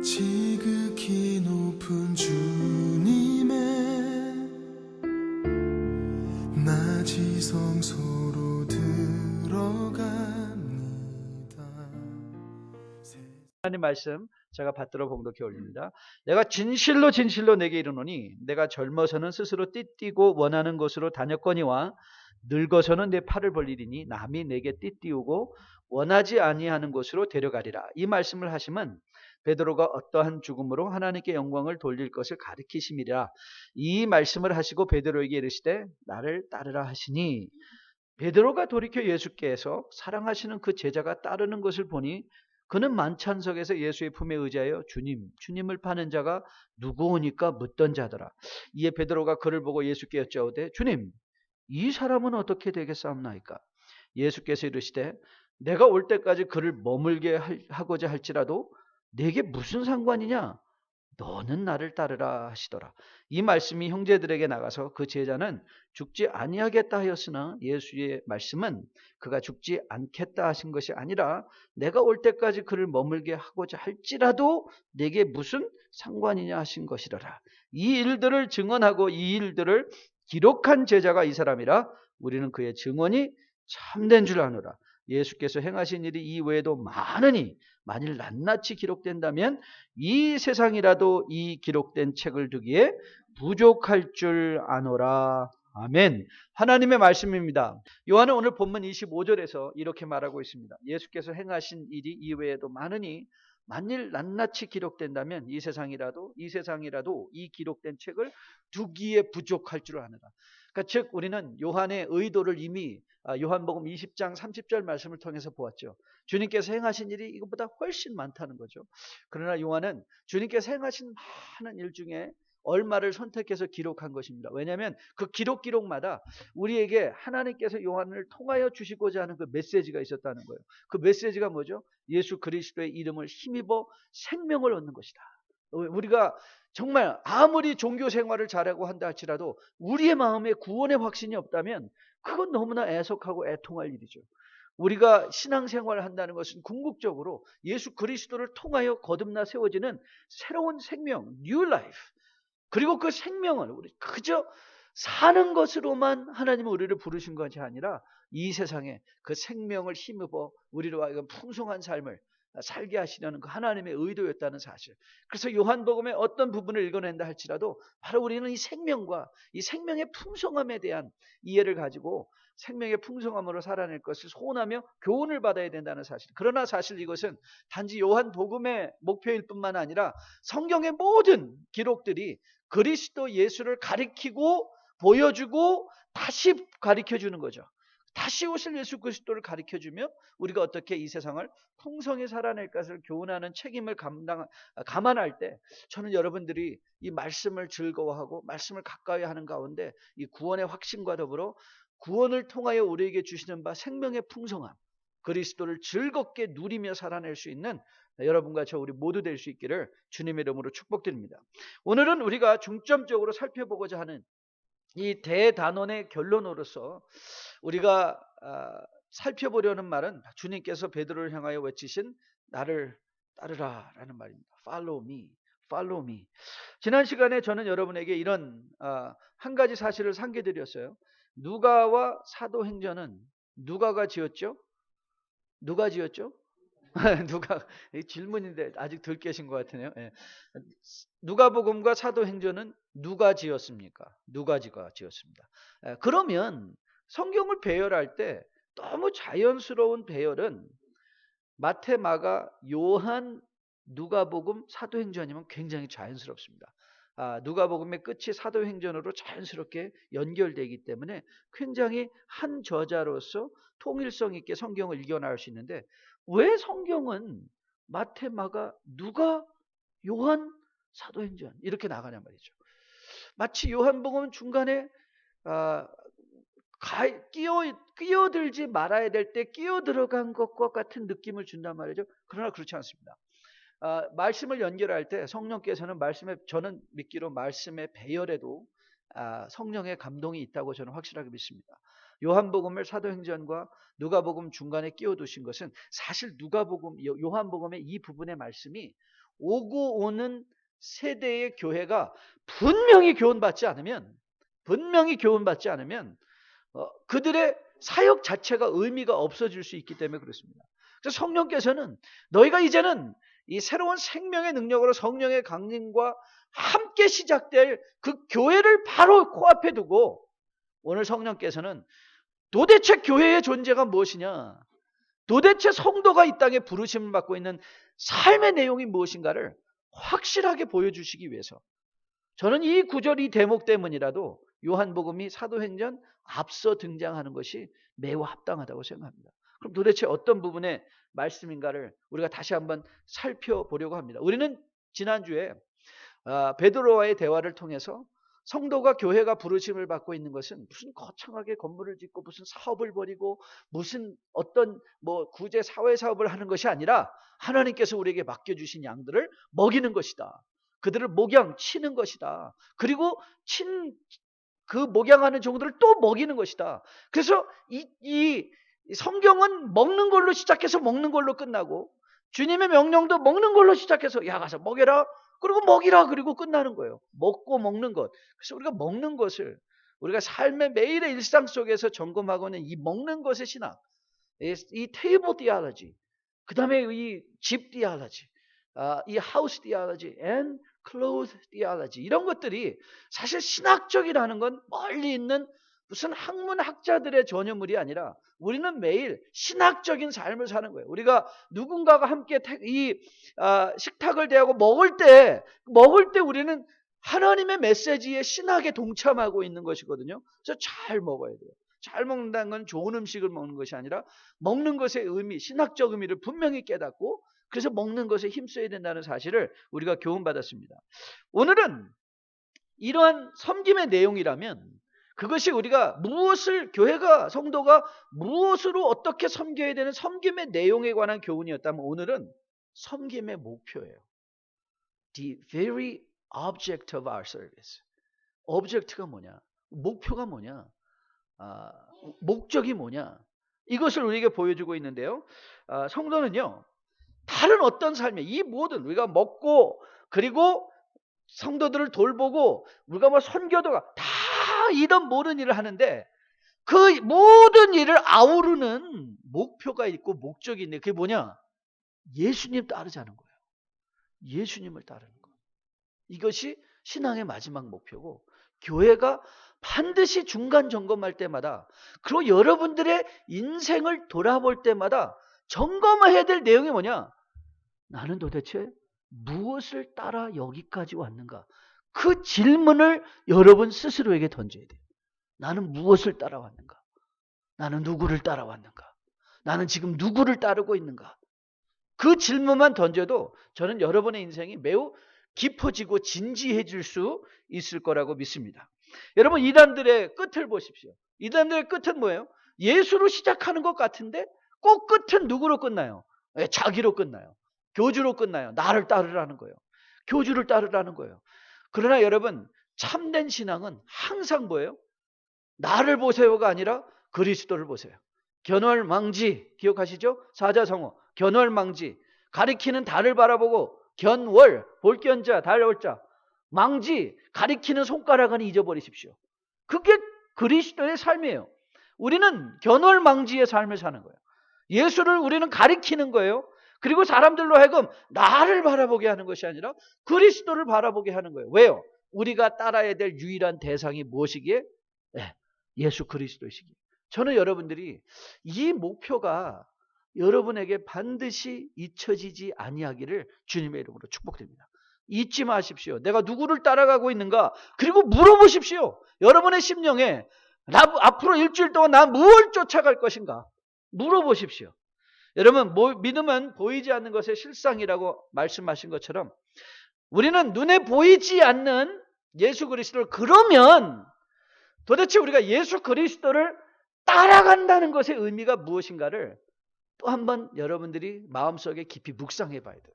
지극히 높은 주님의 낮이 성소로 들어갑니다. 하나님 말씀 제가 받들어 봉독해 올립니다. 내가 진실로 진실로 내게 이르노니 내가 젊어서는 스스로 띠띠고 원하는 곳으로 다녔거니와 늙어서는 내 팔을 벌리리니 남이 내게 띠띠우고 원하지 아니하는 곳으로 데려가리라. 이 말씀을 하시면 베드로가 어떠한 죽음으로 하나님께 영광을 돌릴 것을 가리키심이라. 이 말씀을 하시고 베드로에게 이르시되 나를 따르라 하시니, 베드로가 돌이켜 예수께서 사랑하시는 그 제자가 따르는 것을 보니 그는 만찬석에서 예수의 품에 의지하여 주님을 파는 자가 누구오니까 묻던 자더라. 이에 베드로가 그를 보고 예수께 여짜오되 주님, 이 사람은 어떻게 되겠사옵나이까? 예수께서 이르시되 내가 올 때까지 그를 머물게 하고자 할지라도 내게 무슨 상관이냐? 너는 나를 따르라 하시더라. 이 말씀이 형제들에게 나가서 그 제자는 죽지 아니하겠다 하였으나 예수의 말씀은 그가 죽지 않겠다 하신 것이 아니라 내가 올 때까지 그를 머물게 하고자 할지라도 내게 무슨 상관이냐 하신 것이더라. 이 일들을 증언하고 이 일들을 기록한 제자가 이 사람이라 우리는 그의 증언이 참된 줄 아노라. 예수께서 행하신 일이 이 외에도 많으니 만일 낱낱이 기록된다면 이 세상이라도 이 기록된 책을 두기에 부족할 줄 아노라. 아멘. 하나님의 말씀입니다. 요한은 오늘 본문 25절에서 이렇게 말하고 있습니다. 예수께서 행하신 일이 이 외에도 많으니 만일 낱낱이 기록된다면 이 세상이라도 이 기록된 책을 두기에 부족할 줄 아노라. 그러니까 즉 우리는 요한의 의도를 이미 요한복음 20장 30절 말씀을 통해서 보았죠. 주님께서 행하신 일이 이것보다 훨씬 많다는 거죠. 그러나 요한은 주님께서 행하신 많은 일 중에 얼마를 선택해서 기록한 것입니다. 왜냐하면 그 기록마다 우리에게 하나님께서 요한을 통하여 주시고자 하는 그 메시지가 있었다는 거예요. 그 메시지가 뭐죠? 예수 그리스도의 이름을 힘입어 생명을 얻는 것이다. 우리가 정말 아무리 종교 생활을 잘하고 한다 할지라도 우리의 마음에 구원의 확신이 없다면 그건 너무나 애석하고 애통할 일이죠. 우리가 신앙생활을 한다는 것은 궁극적으로 예수 그리스도를 통하여 거듭나 세워지는 새로운 생명, new life. 그리고 그 생명을 우리 그저 사는 것으로만 하나님은 우리를 부르신 것이 아니라 이 세상에 그 생명을 힘입어 우리로 하여금 풍성한 삶을 살게 하시려는 그 하나님의 의도였다는 사실. 그래서 요한복음의 어떤 부분을 읽어낸다 할지라도 바로 우리는 이 생명과 이 생명의 풍성함에 대한 이해를 가지고 생명의 풍성함으로 살아낼 것을 소원하며 교훈을 받아야 된다는 사실. 그러나 사실 이것은 단지 요한복음의 목표일 뿐만 아니라 성경의 모든 기록들이 그리스도 예수를 가리키고 보여주고 다시 가리켜주는 거죠. 다시 오실 예수 그리스도를 가리켜주며 우리가 어떻게 이 세상을 풍성히 살아낼 것을 교훈하는 책임을 감안할 때 저는 여러분들이 이 말씀을 즐거워하고 말씀을 가까이 하는 가운데 이 구원의 확신과 더불어 구원을 통하여 우리에게 주시는 바 생명의 풍성함, 그리스도를 즐겁게 누리며 살아낼 수 있는 여러분과 저 우리 모두 될 수 있기를 주님의 이름으로 축복드립니다. 오늘은 우리가 중점적으로 살펴보고자 하는 이 대단원의 결론으로서 우리가 살펴보려는 말은 주님께서 베드로를 향하여 외치신 나를 따르라 라는 말입니다. Follow me, follow me. 지난 시간에 저는 여러분에게 이런 한 가지 사실을 상기드렸어요. 누가와 사도행전은 누가가 지었죠? 누가 지었죠? 누가 질문인데 아직 덜 깨신 것 같으네요. 예. 누가복음과 사도행전은 누가 지었습니까? 누가지가 지었습니다. 그러면 성경을 배열할 때 너무 자연스러운 배열은 마태, 마가, 요한, 누가복음, 사도행전이면 굉장히 자연스럽습니다. 누가복음의 끝이 사도행전으로 자연스럽게 연결되기 때문에 굉장히 한 저자로서 통일성 있게 성경을 읽어나갈 수 있는데 왜 성경은 마태, 마가, 누가, 요한, 사도행전 이렇게 나가냐 말이죠. 마치 요한복음은 중간에 끼어들지 말아야 될 때 끼어들어간 것과 같은 느낌을 준단 말이죠. 그러나 그렇지 않습니다. 말씀을 연결할 때 성령께서는 저는 믿기로 말씀의 배열에도 성령의 감동이 있다고 저는 확실하게 믿습니다. 요한복음을 사도행전과 누가복음 중간에 끼워두신 것은 사실 요한복음의 이 부분의 말씀이 오고 오는 세대의 교회가 분명히 교훈받지 않으면 그들의 사역 자체가 의미가 없어질 수 있기 때문에 그렇습니다. 그래서 성령께서는 너희가 이제는 이 새로운 생명의 능력으로 성령의 강림과 함께 시작될 그 교회를 바로 코앞에 두고 오늘 성령께서는 도대체 교회의 존재가 무엇이냐, 도대체 성도가 이 땅에 부르심을 받고 있는 삶의 내용이 무엇인가를 확실하게 보여주시기 위해서 저는 이 구절, 이 대목 때문이라도 요한복음이 사도행전 앞서 등장하는 것이 매우 합당하다고 생각합니다. 그럼 도대체 어떤 부분의 말씀인가를 우리가 다시 한번 살펴보려고 합니다. 우리는 지난주에 베드로와의 대화를 통해서 성도가 교회가 부르심을 받고 있는 것은 무슨 거창하게 건물을 짓고 무슨 사업을 벌이고 무슨 어떤 구제 사회 사업을 하는 것이 아니라 하나님께서 우리에게 맡겨주신 양들을 먹이는 것이다. 그들을 목양치는 것이다. 그리고 그 목양하는 종들을 또 먹이는 것이다. 그래서 이 성경은 먹는 걸로 시작해서 먹는 걸로 끝나고 주님의 명령도 먹는 걸로 시작해서 야 가서 먹여라. 그리고 먹이라. 그리고 끝나는 거예요. 먹고 먹는 것. 그래서 우리가 먹는 것을 우리가 삶의 매일의 일상 속에서 점검하고는 이 먹는 것의 신학, 이 테이블 디알러지, 그 다음에 이 집 디알러지, 이 하우스 디알러지, and clothes 디알러지, 이런 것들이 사실 신학적이라는 건 멀리 있는 무슨 학문학자들의 전유물이 아니라 우리는 매일 신학적인 삶을 사는 거예요. 우리가 누군가가 함께 이 식탁을 대하고 먹을 때 우리는 하나님의 메시지에 신학에 동참하고 있는 것이거든요. 그래서 잘 먹어야 돼요. 잘 먹는다는 건 좋은 음식을 먹는 것이 아니라 먹는 것의 의미, 신학적 의미를 분명히 깨닫고 그래서 먹는 것에 힘써야 된다는 사실을 우리가 교훈받았습니다. 오늘은 이러한 섬김의 내용이라면 그것이 우리가 교회가, 성도가 무엇으로 어떻게 섬겨야 되는 섬김의 내용에 관한 교훈이었다면 오늘은 섬김의 목표예요. The very object of our service. object가 뭐냐? 목표가 뭐냐? 목적이 뭐냐? 이것을 우리에게 보여주고 있는데요. 성도는요, 다른 어떤 삶에 이 모든 우리가 먹고 그리고 성도들을 돌보고 우리가 선교도가 다 이런 모든 일을 하는데 그 모든 일을 아우르는 목표가 있고 목적이 있는데 그게 뭐냐? 예수님 따르자는 거예요. 예수님을 따르는 거. 이것이 신앙의 마지막 목표고 교회가 반드시 중간 점검할 때마다 그리고 여러분들의 인생을 돌아볼 때마다 점검해야 될 내용이 뭐냐? 나는 도대체 무엇을 따라 여기까지 왔는가? 그 질문을 여러분 스스로에게 던져야 돼요. 나는 무엇을 따라왔는가? 나는 누구를 따라왔는가? 나는 지금 누구를 따르고 있는가? 그 질문만 던져도 저는 여러분의 인생이 매우 깊어지고 진지해질 수 있을 거라고 믿습니다. 여러분, 이단들의 끝을 보십시오. 이단들의 끝은 뭐예요? 예수로 시작하는 것 같은데 꼭 끝은 누구로 끝나요? 자기로 끝나요. 교주로 끝나요. 나를 따르라는 거예요. 교주를 따르라는 거예요. 그러나 여러분, 참된 신앙은 항상 뭐예요? 나를 보세요가 아니라 그리스도를 보세요. 견월망지 기억하시죠? 사자성어 견월망지, 가리키는 달을 바라보고 견월 볼견자 달월자, 망지 가리키는 손가락은 잊어버리십시오. 그게 그리스도의 삶이에요. 우리는 견월망지의 삶을 사는 거예요. 예수를 우리는 가리키는 거예요. 그리고 사람들로 하여금 나를 바라보게 하는 것이 아니라 그리스도를 바라보게 하는 거예요. 왜요? 우리가 따라야 될 유일한 대상이 무엇이기에? 예수 그리스도이시기에. 저는 여러분들이 이 목표가 여러분에게 반드시 잊혀지지 아니하기를 주님의 이름으로 축복드립니다. 잊지 마십시오. 내가 누구를 따라가고 있는가? 그리고 물어보십시오. 여러분의 심령에 앞으로 일주일 동안 나 뭘 쫓아갈 것인가? 물어보십시오. 여러분, 믿음은 보이지 않는 것의 실상이라고 말씀하신 것처럼 우리는 눈에 보이지 않는 예수 그리스도를, 그러면 도대체 우리가 예수 그리스도를 따라간다는 것의 의미가 무엇인가를 또 한번 여러분들이 마음속에 깊이 묵상해 봐야 돼요.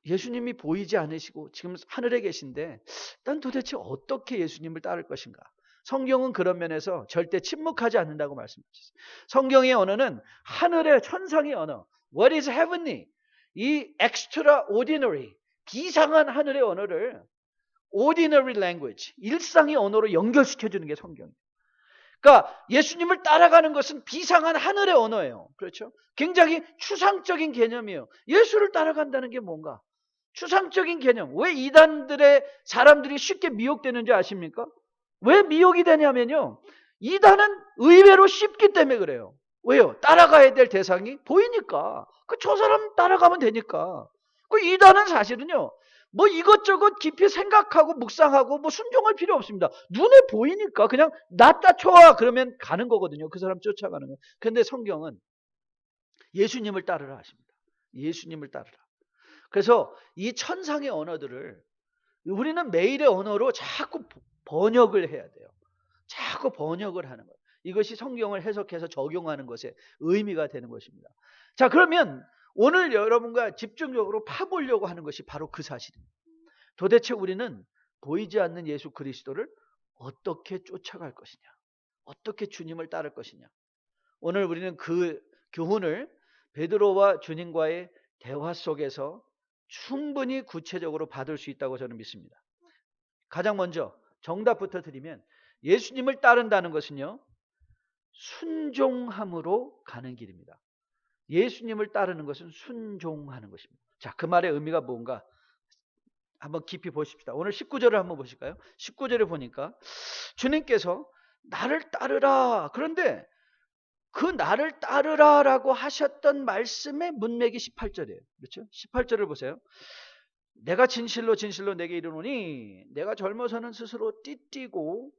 예수님이 보이지 않으시고 지금 하늘에 계신데 난 도대체 어떻게 예수님을 따를 것인가? 성경은 그런 면에서 절대 침묵하지 않는다고 말씀하셨어요. 성경의 언어는 하늘의 천상의 언어, What is heavenly? 이 extraordinary, 비상한 하늘의 언어를 ordinary language, 일상의 언어로 연결시켜주는 게 성경이에요. 그러니까 예수님을 따라가는 것은 비상한 하늘의 언어예요. 그렇죠? 굉장히 추상적인 개념이에요. 예수를 따라간다는 게 뭔가? 추상적인 개념. 왜 이단들의 사람들이 쉽게 미혹되는지 아십니까? 왜 미혹이 되냐면요, 이단은 의외로 쉽기 때문에 그래요. 왜요? 따라가야 될 대상이 보이니까. 저 사람 따라가면 되니까. 이단은 사실은요, 뭐 이것저것 깊이 생각하고 묵상하고 뭐 순종할 필요 없습니다. 눈에 보이니까 그냥 낫다 쳐와 그러면 가는 거거든요. 그 사람 쫓아가는 거. 그런데 성경은 예수님을 따르라 하십니다. 예수님을 따르라. 그래서 이 천상의 언어들을 우리는 매일의 언어로 자꾸 번역을 해야 돼요. 자꾸 번역을 하는 거예요. 이것이 성경을 해석해서 적용하는 것에 의미가 되는 것입니다. 자, 그러면 오늘 여러분과 집중적으로 파보려고 하는 것이 바로 그 사실입니다. 도대체 우리는 보이지 않는 예수 그리스도를 어떻게 쫓아갈 것이냐? 어떻게 주님을 따를 것이냐? 오늘 우리는 그 교훈을 베드로와 주님과의 대화 속에서 충분히 구체적으로 받을 수 있다고 저는 믿습니다. 가장 먼저 정답부터 드리면 예수님을 따른다는 것은요, 순종함으로 가는 길입니다. 예수님을 따르는 것은 순종하는 것입니다. 자, 그 말의 의미가 뭔가 한번 깊이 보십시다. 오늘 19절을 한번 보실까요? 19절에 보니까 주님께서 나를 따르라. 그런데 그 나를 따르라라고 하셨던 말씀의 문맥이 18절이에요. 그렇죠? 18절을 보세요. 내가 진실로 진실로 내게 이르노니 내가 젊어서는 스스로 띠띠고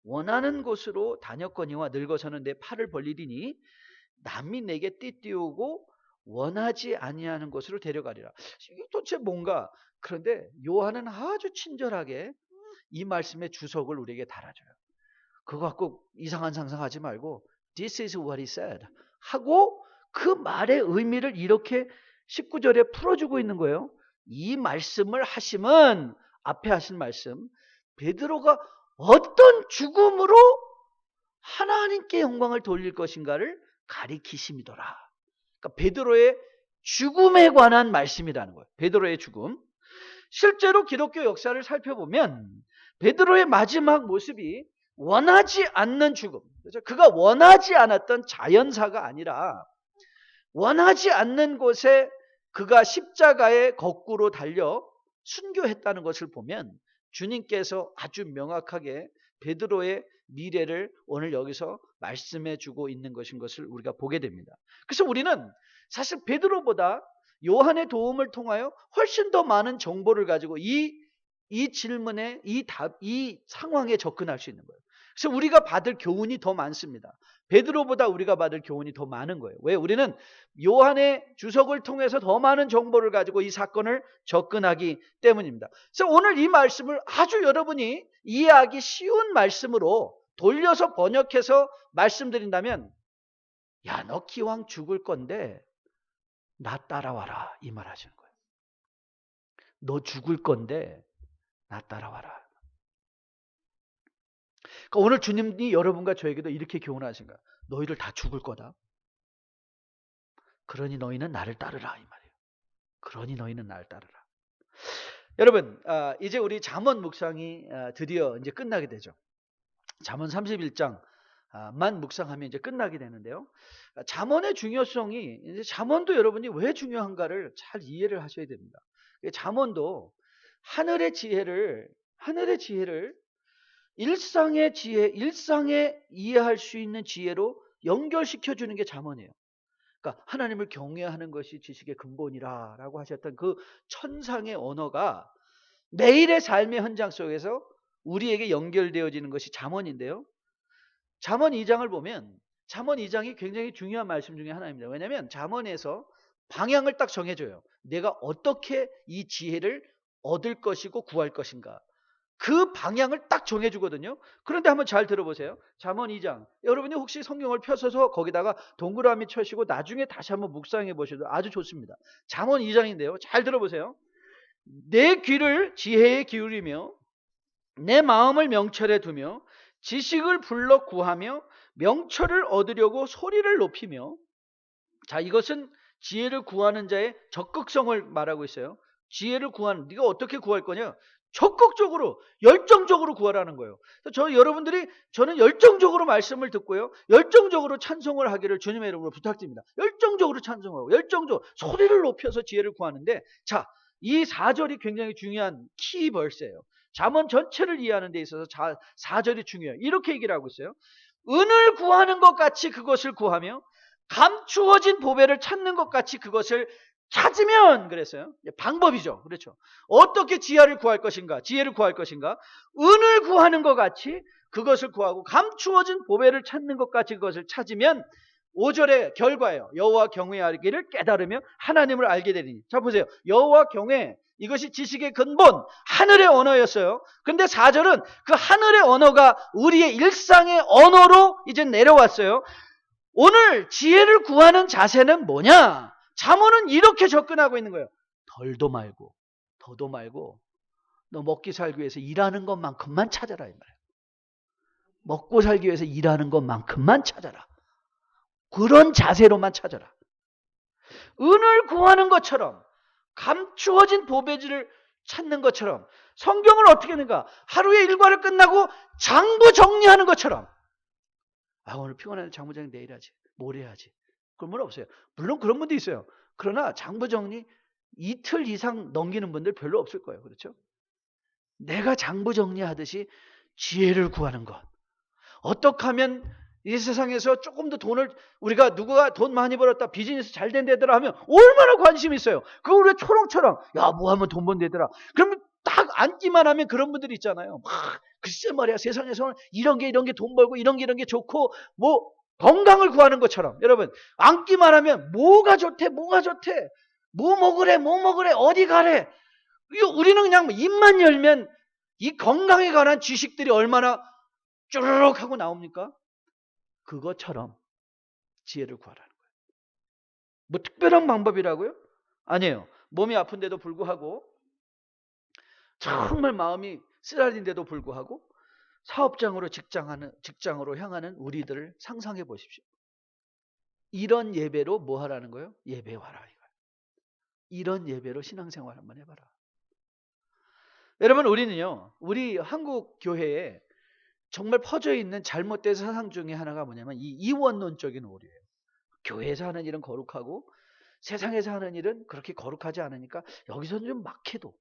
원하는 곳으로 다녔거니와 늙어서는 내 팔을 벌리리니 남이 내게 띠띠우고 원하지 아니하는 곳으로 데려가리라. 이게 도대체 뭔가? 그런데 요한은 아주 친절하게 이 말씀의 주석을 우리에게 달아줘요. 그거 갖고 이상한 상상하지 말고 This is what he said 하고 그 말의 의미를 이렇게 19절에 풀어주고 있는 거예요. 이 말씀을 하심은 앞에 하신 말씀, 베드로가 어떤 죽음으로 하나님께 영광을 돌릴 것인가를 가리키심이더라. 그러니까 베드로의 죽음에 관한 말씀이라는 거예요. 베드로의 죽음. 실제로 기독교 역사를 살펴보면 베드로의 마지막 모습이 원하지 않는 죽음, 그렇죠? 그가 원하지 않았던 자연사가 아니라 원하지 않는 곳에 그가 십자가에 거꾸로 달려 순교했다는 것을 보면 주님께서 아주 명확하게 베드로의 미래를 오늘 여기서 말씀해 주고 있는 것인 것을 우리가 보게 됩니다. 그래서 우리는 사실 베드로보다 요한의 도움을 통하여 훨씬 더 많은 정보를 가지고 이 질문에 이 상황에 접근할 수 있는 거예요. 그래서 우리가 받을 교훈이 더 많습니다. 베드로보다 우리가 받을 교훈이 더 많은 거예요. 왜? 우리는 요한의 주석을 통해서 더 많은 정보를 가지고 이 사건을 접근하기 때문입니다. 그래서 오늘 이 말씀을 아주 여러분이 이해하기 쉬운 말씀으로 돌려서 번역해서 말씀드린다면, 야, 너 기왕 죽을 건데 나 따라와라, 이 말 하시는 거예요. 너 죽을 건데 나 따라와라. 그러니까 오늘 주님이 여러분과 저에게도 이렇게 교훈하신 거야. 너희들 다 죽을 거다. 그러니 너희는 나를 따르라, 이 말이에요. 그러니 너희는 나를 따르라. 여러분, 이제 우리 잠언 묵상이 드디어 이제 끝나게 되죠. 잠언 31장만 묵상하면 이제 끝나게 되는데요. 잠언의 중요성이, 이제 잠언도 여러분이 왜 중요한가를 잘 이해를 하셔야 됩니다. 잠언도 하늘의 지혜를 일상의 지혜, 일상에 이해할 수 있는 지혜로 연결시켜 주는 게 잠언이에요. 그러니까 하나님을 경외하는 것이 지식의 근본이라라고 하셨던 그 천상의 언어가 매일의 삶의 현장 속에서 우리에게 연결되어지는 것이 잠언인데요. 잠언 2장을 보면 잠언 2장이 굉장히 중요한 말씀 중에 하나입니다. 왜냐하면 잠언에서 방향을 딱 정해줘요. 내가 어떻게 이 지혜를 얻을 것이고 구할 것인가. 그 방향을 딱 정해주거든요. 그런데 한번 잘 들어보세요. 잠언 2장. 여러분이 혹시 성경을 펴서서 거기다가 동그라미 쳐시고 나중에 다시 한번 묵상해 보셔도 아주 좋습니다. 잠언 2장인데요. 잘 들어보세요. 내 귀를 지혜에 기울이며 내 마음을 명철에 두며 지식을 불러 구하며 명철을 얻으려고 소리를 높이며. 자, 이것은 지혜를 구하는 자의 적극성을 말하고 있어요. 지혜를 구하는, 네가 어떻게 구할 거냐? 적극적으로, 열정적으로 구하라는 거예요. 여러분들이, 저는 열정적으로 말씀을 듣고요, 열정적으로 찬송을 하기를 주님의 이름으로 부탁드립니다. 열정적으로 찬송하고, 열정적으로 소리를 높여서 지혜를 구하는데, 자, 이 4절이 굉장히 중요한 키 벌스예요. 잠언 전체를 이해하는 데 있어서 4절이 중요해요. 이렇게 얘기를 하고 있어요. 은을 구하는 것 같이 그것을 구하며 감추어진 보배를 찾는 것 같이 그것을 찾으면, 그랬어요. 방법이죠. 그렇죠. 어떻게 지혜를 구할 것인가? 지혜를 구할 것인가? 은을 구하는 것 같이 그것을 구하고 감추어진 보배를 찾는 것 같이 그것을 찾으면 5절의 결과예요. 여호와 경외하기를 깨달으며 하나님을 알게 되리니. 자, 보세요. 여호와 경외, 이것이 지식의 근본, 하늘의 언어였어요. 근데 4절은 그 하늘의 언어가 우리의 일상의 언어로 이제 내려왔어요. 오늘 지혜를 구하는 자세는 뭐냐? 잠언은 이렇게 접근하고 있는 거예요. 덜도 말고 더도 말고 너 먹기 살기 위해서 일하는 것만큼만 찾아라, 이 말이에요. 먹고 살기 위해서 일하는 것만큼만 찾아라. 그런 자세로만 찾아라. 은을 구하는 것처럼, 감추어진 보배지를 찾는 것처럼, 성경을 어떻게 하는가? 하루의 일과를 끝나고 장부 정리하는 것처럼. 아, 오늘 피곤해서 장부 정리 내일 하지, 모레 하지. 그런 분 없어요. 물론 그런 분도 있어요. 그러나 장부 정리 이틀 이상 넘기는 분들 별로 없을 거예요. 그렇죠? 내가 장부 정리하듯이 지혜를 구하는 것. 어떻게 하면 이 세상에서 조금 더 돈을, 우리가 누가 돈 많이 벌었다, 비즈니스 잘 된 데더라 하면 얼마나 관심이 있어요. 그거 우리가 초롱초롱, 야, 뭐 하면 돈 번 데더라. 그러면 딱 앉기만 하면 그런 분들이 있잖아요. 글쎄 말이야, 세상에서는 이런 게 돈 벌고 이런 게 좋고, 뭐 건강을 구하는 것처럼, 여러분 앉기만 하면 뭐가 좋대, 뭐가 좋대, 뭐 먹으래, 어디 가래. 우리는 그냥 입만 열면 이 건강에 관한 지식들이 얼마나 쭈르륵 하고 나옵니까? 그것처럼 지혜를 구하라는 거예요. 뭐 특별한 방법이라고요? 아니에요. 몸이 아픈데도 불구하고, 정말 마음이 쓰라린데도 불구하고 사업장으로 직장으로 향하는 우리들을 상상해 보십시오. 이런 예배로 뭐 하라는 거예요? 예배와라 이거예요. 이런 예배로 신앙생활 한번 해봐라. 여러분, 우리는요, 우리 한국 교회에 정말 퍼져 있는 잘못된 사상 중에 하나가 뭐냐면 이 이원론적인 오류예요. 교회에서 하는 일은 거룩하고 세상에서 하는 일은 그렇게 거룩하지 않으니까 여기서는 좀 막해도,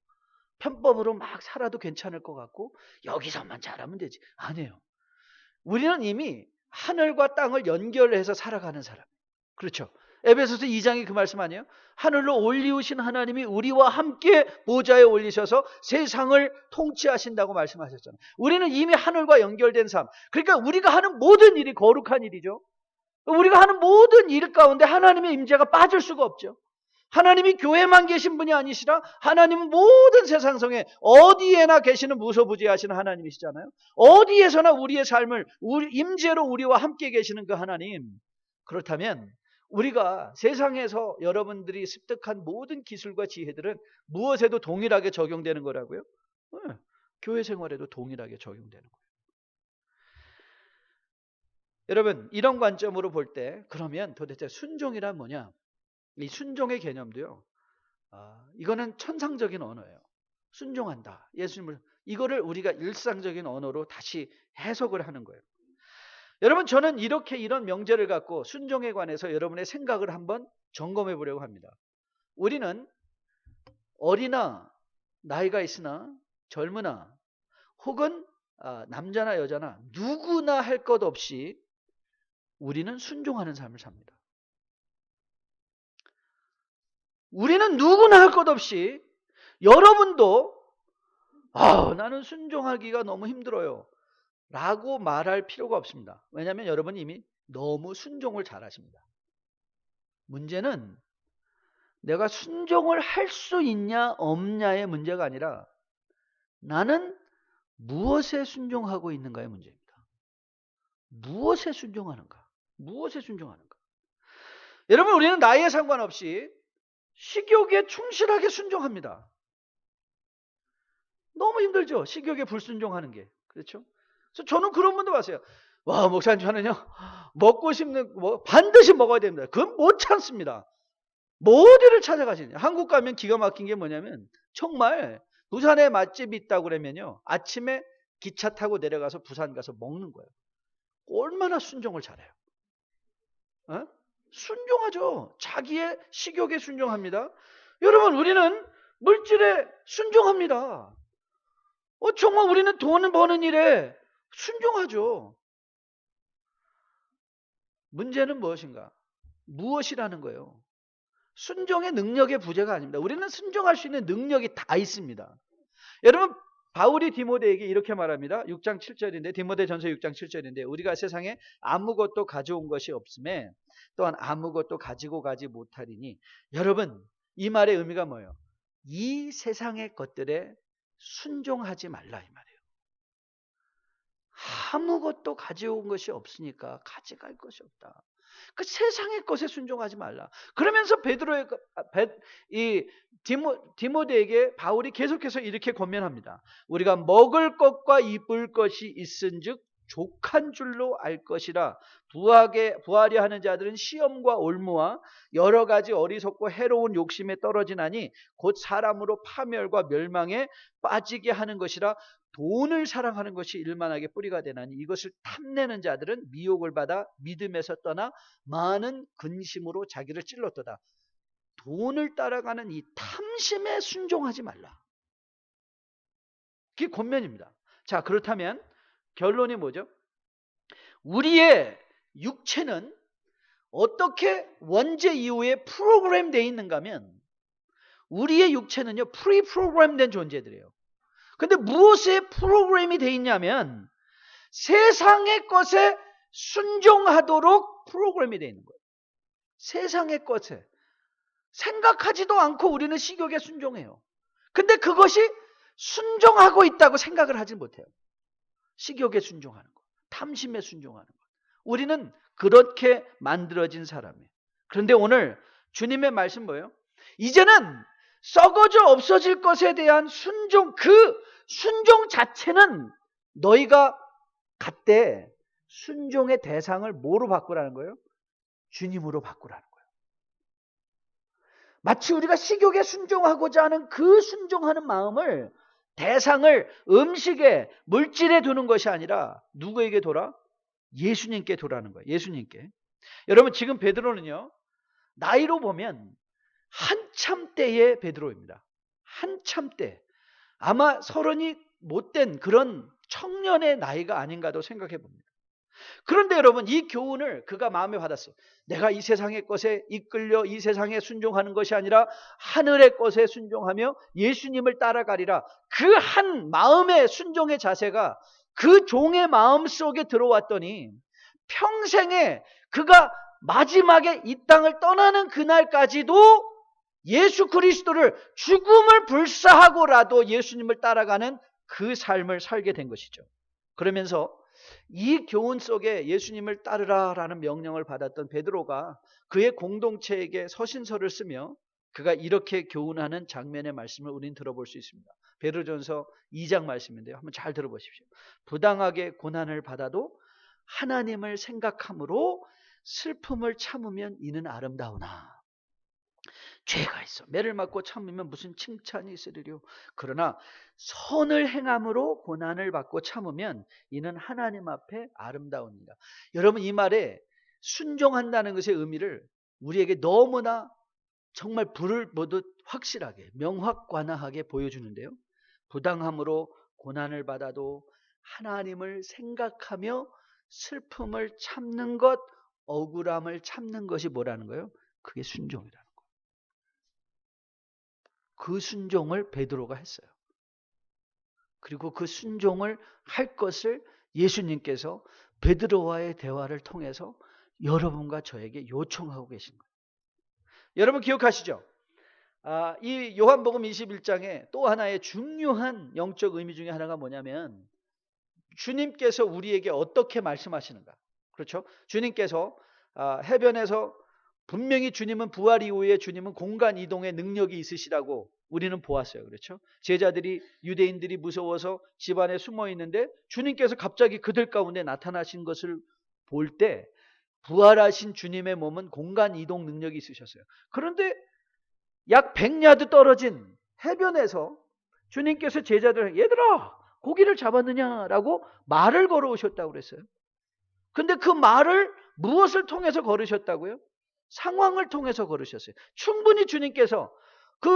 편법으로 막 살아도 괜찮을 것 같고 여기서만 잘하면 되지. 아니에요. 우리는 이미 하늘과 땅을 연결해서 살아가는 사람. 그렇죠. 에베소서 2장이 그 말씀 아니에요? 하늘로 올리우신 하나님이 우리와 함께 보좌에 올리셔서 세상을 통치하신다고 말씀하셨잖아요. 우리는 이미 하늘과 연결된 삶. 그러니까 우리가 하는 모든 일이 거룩한 일이죠. 우리가 하는 모든 일 가운데 하나님의 임재가 빠질 수가 없죠. 하나님이 교회만 계신 분이 아니시라 하나님은 모든 세상성에 어디에나 계시는 무소부지하시는 하나님이시잖아요. 어디에서나 우리의 삶을 임재로 우리와 함께 계시는 그 하나님. 그렇다면 우리가 세상에서 여러분들이 습득한 모든 기술과 지혜들은 무엇에도 동일하게 적용되는 거라고요? 네, 교회 생활에도 동일하게 적용되는 거예요. 여러분, 이런 관점으로 볼 때 그러면 도대체 순종이란 뭐냐? 이 순종의 개념도요, 이거는 천상적인 언어예요. 순종한다, 예수님을, 이거를 우리가 일상적인 언어로 다시 해석을 하는 거예요. 여러분, 저는 이런 명제를 갖고 순종에 관해서 여러분의 생각을 한번 점검해 보려고 합니다. 우리는 어리나 나이가 있으나 젊으나 혹은 남자나 여자나 누구나 할 것 없이 우리는 순종하는 삶을 삽니다. 우리는 누구나 할 것 없이, 여러분도 나는 순종하기가 너무 힘들어요 라고 말할 필요가 없습니다. 왜냐하면 여러분이 이미 너무 순종을 잘하십니다. 문제는 내가 순종을 할 수 있냐 없냐의 문제가 아니라 나는 무엇에 순종하고 있는가의 문제입니다. 무엇에 순종하는가? 무엇에 순종하는가? 여러분, 우리는 나이에 상관없이 식욕에 충실하게 순종합니다. 너무 힘들죠? 식욕에 불순종하는 게. 그렇죠? 그래서 저는 그런 분도 봤어요. 와, 목사님, 저는요, 먹고 싶는, 반드시 먹어야 됩니다. 그건 못 참습니다. 뭐 어디를 찾아가시냐. 한국 가면 기가 막힌 게 뭐냐면 정말 부산에 맛집이 있다고 그러면요. 아침에 기차 타고 내려가서 부산 가서 먹는 거예요. 얼마나 순종을 잘해요. 어? 순종하죠. 자기의 식욕에 순종합니다. 여러분 우리는 물질에 순종합니다. 정말 우리는 돈 버는 일에 순종하죠. 문제는 무엇인가? 무엇이라는 거예요. 순종의 능력의 부재가 아닙니다. 우리는 순종할 수 있는 능력이 다 있습니다. 여러분 바울이 디모데에게 이렇게 말합니다. 6장 7절인데 디모데전서 6장 7절인데 우리가 세상에 아무것도 가져온 것이 없음에 또한 아무것도 가지고 가지 못하리니 여러분 이 말의 의미가 뭐예요? 이 세상의 것들에 순종하지 말라 이 말이에요. 아무것도 가져온 것이 없으니까 가져갈 것이 없다. 그 세상의 것에 순종하지 말라. 그러면서 디모데에게 바울이 계속해서 이렇게 권면합니다. 우리가 먹을 것과 입을 것이 있은즉 족한 줄로 알 것이라. 부하려 하는 자들은 시험과 올무와 여러 가지 어리석고 해로운 욕심에 떨어지나니 곧 사람으로 파멸과 멸망에 빠지게 하는 것이라. 돈을 사랑하는 것이 일만하게 뿌리가 되나니 이것을 탐내는 자들은 미혹을 받아 믿음에서 떠나 많은 근심으로 자기를 찔렀도다. 돈을 따라가는 이 탐심에 순종하지 말라. 그게 권면입니다. 자, 그렇다면 결론이 뭐죠? 우리의 육체는 어떻게 원죄 이후에 프로그램되어 있는가 하면 우리의 육체는요 프리 프로그램된 존재들이에요. 근데 무엇에 프로그램이 되어 있냐면 세상의 것에 순종하도록 프로그램이 되어 있는 거예요. 세상의 것에 생각하지도 않고 우리는 식욕에 순종해요. 근데 그것이 순종하고 있다고 생각을 하지 못해요. 식욕에 순종하는 것, 탐심에 순종하는 것. 우리는 그렇게 만들어진 사람이에요. 그런데 오늘 주님의 말씀 뭐예요? 이제는 썩어져 없어질 것에 대한 순종, 그 순종 자체는 너희가 갖되 순종의 대상을 뭐로 바꾸라는 거예요? 주님으로 바꾸라는 거예요. 마치 우리가 식욕에 순종하고자 하는 그 순종하는 마음을 대상을 음식에 물질에 두는 것이 아니라 누구에게 돌아? 예수님께 돌아는 거예요. 예수님께. 여러분 지금 베드로는요 나이로 보면 한참 때의 베드로입니다. 한참 때. 아마 30이 못된 그런 청년의 나이가 아닌가도 생각해 봅니다. 그런데 여러분 이 교훈을 그가 마음에 받았어요. 내가 이 세상의 것에 이끌려 이 세상에 순종하는 것이 아니라 하늘의 것에 순종하며 예수님을 따라가리라. 그 한 마음의 순종의 자세가 그 종의 마음 속에 들어왔더니 평생에 그가 마지막에 이 땅을 떠나는 그날까지도 예수 그리스도를 죽음을 불사하고라도 예수님을 따라가는 그 삶을 살게 된 것이죠. 그러면서 이 교훈 속에 예수님을 따르라라는 명령을 받았던 베드로가 그의 공동체에게 서신서를 쓰며 그가 이렇게 교훈하는 장면의 말씀을 우리는 들어볼 수 있습니다. 베드로전서 2장 말씀인데요. 한번 잘 들어보십시오. 부당하게 고난을 받아도 하나님을 생각함으로 슬픔을 참으면 이는 아름다우나. 죄가 있어 매를 맞고 참으면 무슨 칭찬이 있으리요. 그러나 선을 행함으로 고난을 받고 참으면 이는 하나님 앞에 아름다우니라. 여러분 이 말에 순종한다는 것의 의미를 우리에게 너무나 정말 불을 보듯 확실하게 명확관화하게 보여주는데요. 부당함으로 고난을 받아도 하나님을 생각하며 슬픔을 참는 것, 억울함을 참는 것이 뭐라는 거예요? 그게 순종이라는 거예요. 그 순종을 베드로가 했어요. 그리고 그 순종을 할 것을 예수님께서 베드로와의 대화를 통해서 여러분과 저에게 요청하고 계신 거예요. 여러분 기억하시죠? 이 요한복음 21장에 또 하나의 중요한 영적 의미 중에 하나가 뭐냐면 주님께서 우리에게 어떻게 말씀하시는가. 그렇죠? 주님께서 해변에서 분명히 주님은 부활 이후에 주님은 공간 이동의 능력이 있으시다고 우리는 보았어요. 그렇죠? 제자들이 유대인들이 무서워서 집 안에 숨어 있는데 주님께서 갑자기 그들 가운데 나타나신 것을 볼 때 부활하신 주님의 몸은 공간 이동 능력이 있으셨어요. 그런데 약 100야드 떨어진 해변에서 주님께서 제자들, 얘들아 고기를 잡았느냐라고 말을 걸어오셨다고 그랬어요. 근데 그 말을 무엇을 통해서 걸으셨다고요? 상황을 통해서 걸으셨어요. 충분히 주님께서 그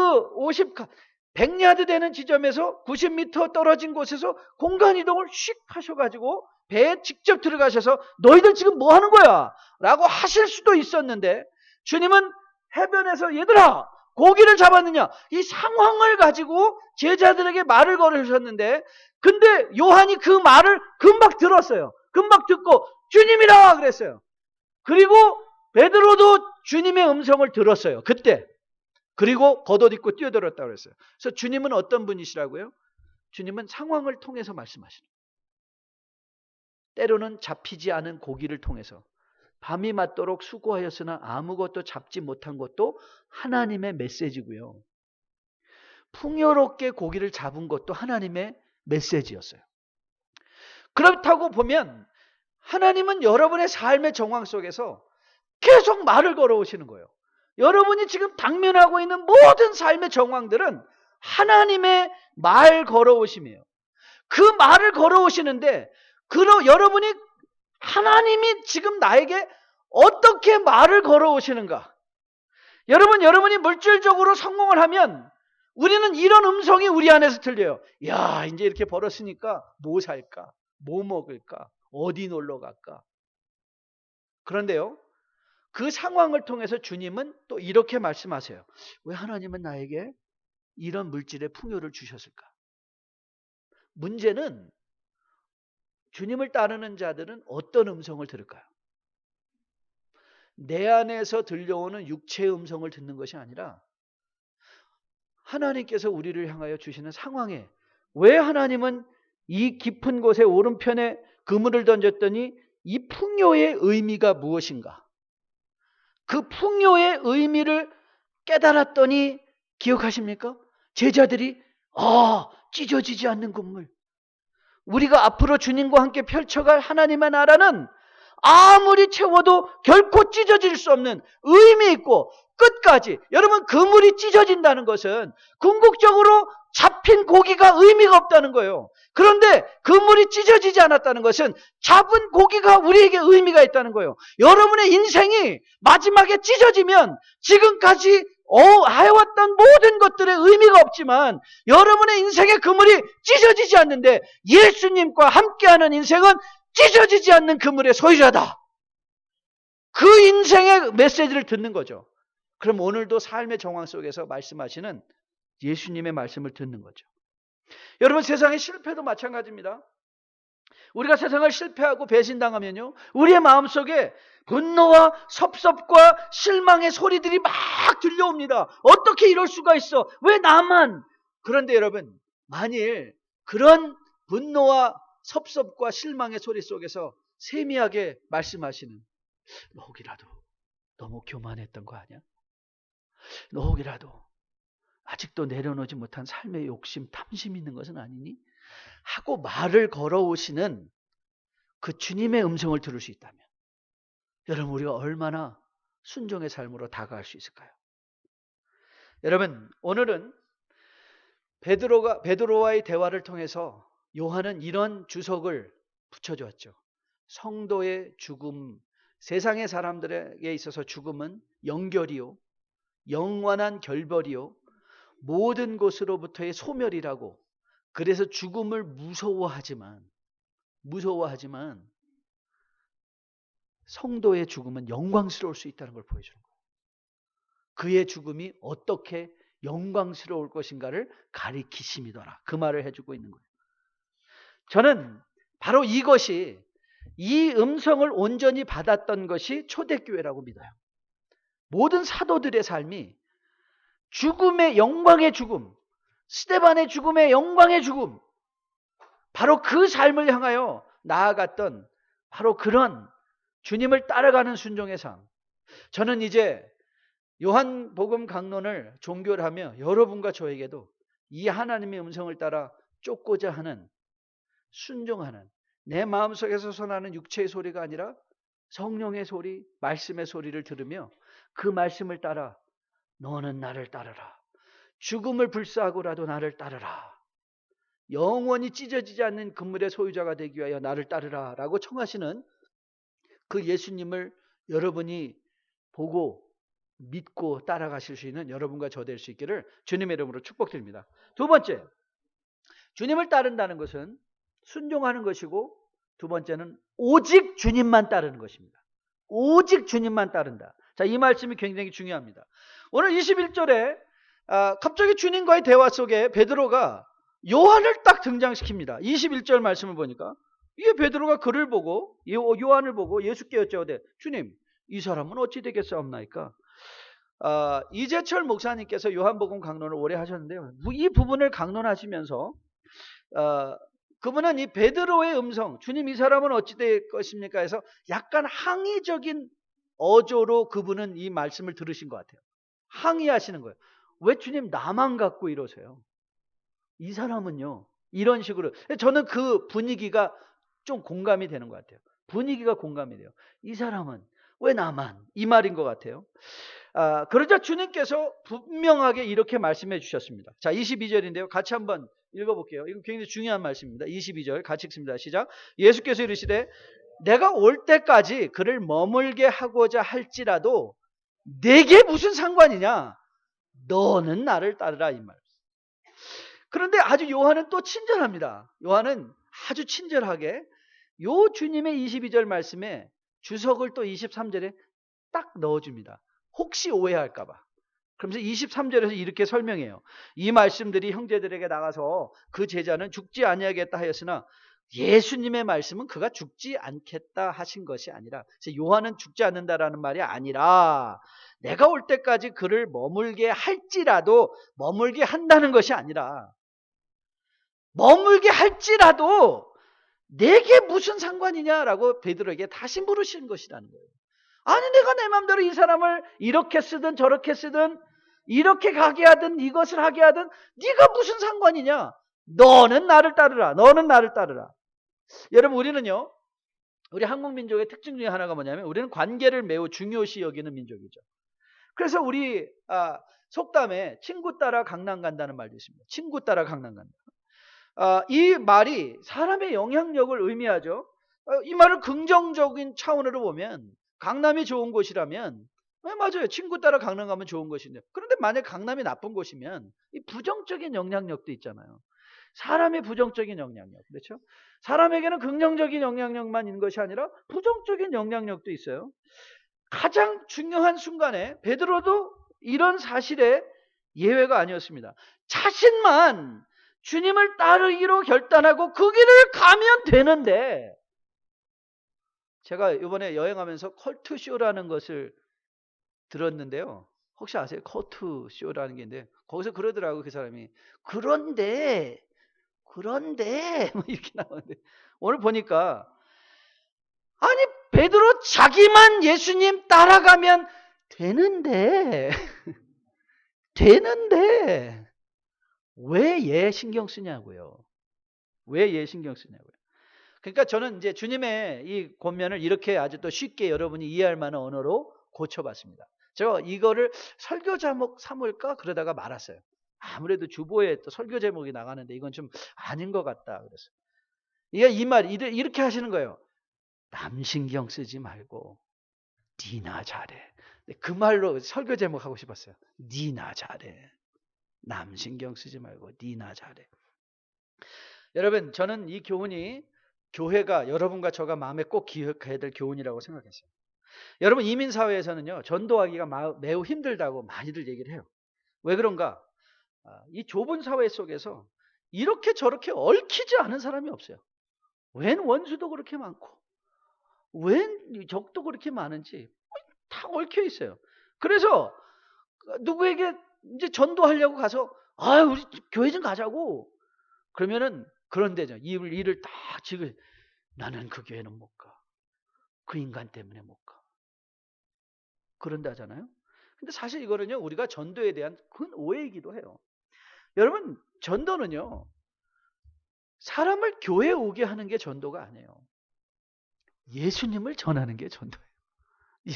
100야드 되는 지점에서 90m 떨어진 곳에서 공간 이동을 휙 하셔가지고 배에 직접 들어가셔서 너희들 지금 뭐 하는 거야? 라고 하실 수도 있었는데 주님은 해변에서 얘들아 고기를 잡았느냐? 이 상황을 가지고 제자들에게 말을 걸으셨는데 근데 요한이 그 말을 금방 들었어요. 금방 듣고 주님이라 그랬어요. 그리고 베드로도 주님의 음성을 들었어요. 그때. 그리고 겉옷입고 뛰어들었다고 그랬어요. 그래서 주님은 어떤 분이시라고요? 주님은 상황을 통해서 말씀하시는 거예요. 때로는 잡히지 않은 고기를 통해서 밤이 맞도록 수고하였으나 아무것도 잡지 못한 것도 하나님의 메시지고요. 풍요롭게 고기를 잡은 것도 하나님의 메시지였어요. 그렇다고 보면 하나님은 여러분의 삶의 정황 속에서 계속 말을 걸어오시는 거예요. 여러분이 지금 당면하고 있는 모든 삶의 정황들은 하나님의 말 걸어오심이에요. 그 말을 걸어오시는데 여러분이 하나님이 지금 나에게 어떻게 말을 걸어오시는가? 여러분이 물질적으로 성공을 하면 우리는 이런 음성이 우리 안에서 들려요. 야, 이제 이렇게 벌었으니까 뭐 살까? 뭐 먹을까? 어디 놀러 갈까? 그런데요, 그 상황을 통해서 주님은 또 이렇게 말씀하세요. 왜 하나님은 나에게 이런 물질의 풍요를 주셨을까? 문제는 주님을 따르는 자들은 어떤 음성을 들을까요? 내 안에서 들려오는 육체의 음성을 듣는 것이 아니라 하나님께서 우리를 향하여 주시는 상황에 왜 하나님은 이 깊은 곳에 오른편에 그물을 던졌더니 이 풍요의 의미가 무엇인가? 그 풍요의 의미를 깨달았더니 기억하십니까? 제자들이 찢어지지 않는 그물. 우리가 앞으로 주님과 함께 펼쳐갈 하나님의 나라는 아무리 채워도 결코 찢어질 수 없는 의미 있고 끝까지 여러분 그물이 찢어진다는 것은 궁극적으로 잡힌 고기가 의미가 없다는 거예요. 그런데 그물이 찢어지지 않았다는 것은 잡은 고기가 우리에게 의미가 있다는 거예요. 여러분의 인생이 마지막에 찢어지면 지금까지 해왔던 모든 것들의 의미가 없지만 여러분의 인생의 그물이 찢어지지 않는데 예수님과 함께하는 인생은 찢어지지 않는 그물의 소유자다. 그 인생의 메시지를 듣는 거죠. 그럼 오늘도 삶의 정황 속에서 말씀하시는 예수님의 말씀을 듣는 거죠. 여러분 세상의 실패도 마찬가지입니다. 우리가 세상을 실패하고 배신당하면요, 우리의 마음속에 분노와 섭섭과 실망의 소리들이 막 들려옵니다. 어떻게 이럴 수가 있어? 왜 나만? 그런데 여러분, 만일 그런 분노와 섭섭과 실망의 소리 속에서 세미하게 말씀하시는 너 혹이라도 너무 교만했던 거 아니야? 너 혹이라도 아직도 내려놓지 못한 삶의 욕심, 탐심 있는 것은 아니니? 하고 말을 걸어오시는 그 주님의 음성을 들을 수 있다면 여러분 우리가 얼마나 순종의 삶으로 다가갈 수 있을까요? 여러분 오늘은 베드로와의 대화를 통해서 요한은 이런 주석을 붙여주었죠. 성도의 죽음, 세상의 사람들에게 있어서 죽음은 영결이요, 영원한 결벌이요, 모든 것으로부터의 소멸이라고. 그래서 죽음을 무서워하지만 성도의 죽음은 영광스러울 수 있다는 걸 보여주는 거예요. 그의 죽음이 어떻게 영광스러울 것인가를 가리키심이더라. 그 말을 해주고 있는 거예요. 저는 바로 이것이, 이 음성을 온전히 받았던 것이 초대교회라고 믿어요. 모든 사도들의 삶이 죽음의 영광의 죽음, 스데반의 죽음의 영광의 죽음, 바로 그 삶을 향하여 나아갔던 바로 그런 주님을 따라가는 순종의 삶. 저는 이제 요한복음 강론을 종결하며 여러분과 저에게도 이 하나님의 음성을 따라 쫓고자 하는, 순종하는, 내 마음속에서 솟아나는 육체의 소리가 아니라 성령의 소리, 말씀의 소리를 들으며 그 말씀을 따라 너는 나를 따르라. 죽음을 불사하고라도 나를 따르라. 영원히 찢어지지 않는 그물의 소유자가 되기 위하여 나를 따르라 라고 청하시는 그 예수님을 여러분이 보고 믿고 따라가실 수 있는 여러분과 저 될 수 있기를 주님의 이름으로 축복드립니다. 두 번째, 주님을 따른다는 것은 순종하는 것이고, 두 번째는 오직 주님만 따르는 것입니다. 오직 주님만 따른다. 자, 이 말씀이 굉장히 중요합니다. 오늘 21절에 갑자기 주님과의 대화 속에 베드로가 요한을 딱 등장시킵니다. 21절 말씀을 보니까 이게 베드로가 그를 보고 요한을 보고 예수께 여쭤오되 주님, 이 사람은 어찌 되겠사옵나이까? 이재철 목사님께서 요한복음 강론을 오래 하셨는데요. 이 부분을 강론하시면서 그분은 이 베드로의 음성, 주님 이 사람은 어찌 될 것입니까? 해서 약간 항의적인 어조로 그분은 이 말씀을 들으신 것 같아요. 항의하시는 거예요. 왜 주님 나만 갖고 이러세요? 이 사람은요. 이런 식으로. 저는 그 분위기가 좀 공감이 되는 것 같아요. 분위기가 공감이 돼요. 이 사람은 왜 나만? 이 말인 것 같아요. 그러자 주님께서 분명하게 이렇게 말씀해 주셨습니다. 자, 22절인데요. 같이 한번 읽어볼게요. 이거 굉장히 중요한 말씀입니다. 22절 같이 읽습니다. 시작. 예수께서 이르시되 내가 올 때까지 그를 머물게 하고자 할지라도 내게 무슨 상관이냐? 너는 나를 따르라 이 말. 그런데 아주 요한은 또 친절합니다. 요한은 아주 친절하게 요 주님의 22절 말씀에 주석을 또 23절에 딱 넣어줍니다. 혹시 오해할까 봐. 그러면서 23절에서 이렇게 설명해요. 이 말씀들이 형제들에게 나가서 그 제자는 죽지 아니하겠다 하였으나 예수님의 말씀은 그가 죽지 않겠다 하신 것이 아니라, 요한은 죽지 않는다라는 말이 아니라 내가 올 때까지 그를 머물게 할지라도, 머물게 한다는 것이 아니라 머물게 할지라도 내게 무슨 상관이냐라고 베드로에게 다시 물으시는 것이라는 거예요. 아니 내가 내 마음대로 이 사람을 이렇게 쓰든 저렇게 쓰든 이렇게 가게 하든 이것을 하게 하든 네가 무슨 상관이냐? 너는 나를 따르라. 너는 나를 따르라. 여러분, 우리는요, 우리 한국 민족의 특징 중에 하나가 뭐냐면 우리는 관계를 매우 중요시 여기는 민족이죠. 그래서 우리 속담에 친구 따라 강남 간다는 말도 있습니다. 친구 따라 강남 간다. 이 말이 사람의 영향력을 의미하죠. 이 말을 긍정적인 차원으로 보면 강남이 좋은 곳이라면 맞아요. 친구 따라 강남 가면 좋은 곳인데, 그런데 만약 강남이 나쁜 곳이면 이 부정적인 영향력도 있잖아요. 사람의 부정적인 영향력, 그렇죠? 사람에게는 긍정적인 영향력만 있는 것이 아니라 부정적인 영향력도 있어요. 가장 중요한 순간에 베드로도 이런 사실에 예외가 아니었습니다. 자신만 주님을 따르기로 결단하고 그 길을 가면 되는데, 제가 이번에 여행하면서 컬투쇼라는 것을 들었는데요. 혹시 아세요? 컬투쇼라는 게 있는데 거기서 그러더라고요. 그 사람이 그런데 뭐 이렇게 나오는데, 오늘 보니까 아니 베드로 자기만 예수님 따라가면 되는데 되는데 왜 얘 신경 쓰냐고요. 왜 얘 신경 쓰냐고요. 그러니까 저는 이제 주님의 이 권면을 이렇게 아주 또 쉽게 여러분이 이해할 만한 언어로 고쳐봤습니다. 제가 이거를 설교 제목 삼을까 그러다가 말았어요. 아무래도 주보에 또 설교 제목이 나가는데 이건 좀 아닌 것 같다 그래서. 이 말 이렇게 하시는 거예요. 남 신경 쓰지 말고 니나 잘해. 그 말로 설교 제목 하고 싶었어요. 니나 잘해. 남 신경 쓰지 말고 니나 잘해. 여러분, 저는 이 교훈이 교회가 여러분과 저가 마음에 꼭 기억해야 될 교훈이라고 생각했어요. 여러분, 이민사회에서는요, 전도하기가 매우 힘들다고 많이들 얘기를 해요. 왜 그런가? 이 좁은 사회 속에서 이렇게 저렇게 얽히지 않은 사람이 없어요. 웬 원수도 그렇게 많고 웬 적도 그렇게 많은지 다 얽혀 있어요. 그래서 누구에게 이제 전도하려고 가서 우리 교회 좀 가자고 그러면은 그런데죠. 일을 다 지금 나는 그 교회는 못 가. 그 인간 때문에 못 가. 그런다잖아요. 근데 사실 이거는요, 우리가 전도에 대한 큰 오해이기도 해요. 여러분, 전도는요, 사람을 교회에 오게 하는 게 전도가 아니에요. 예수님을 전하는 게 전도예요.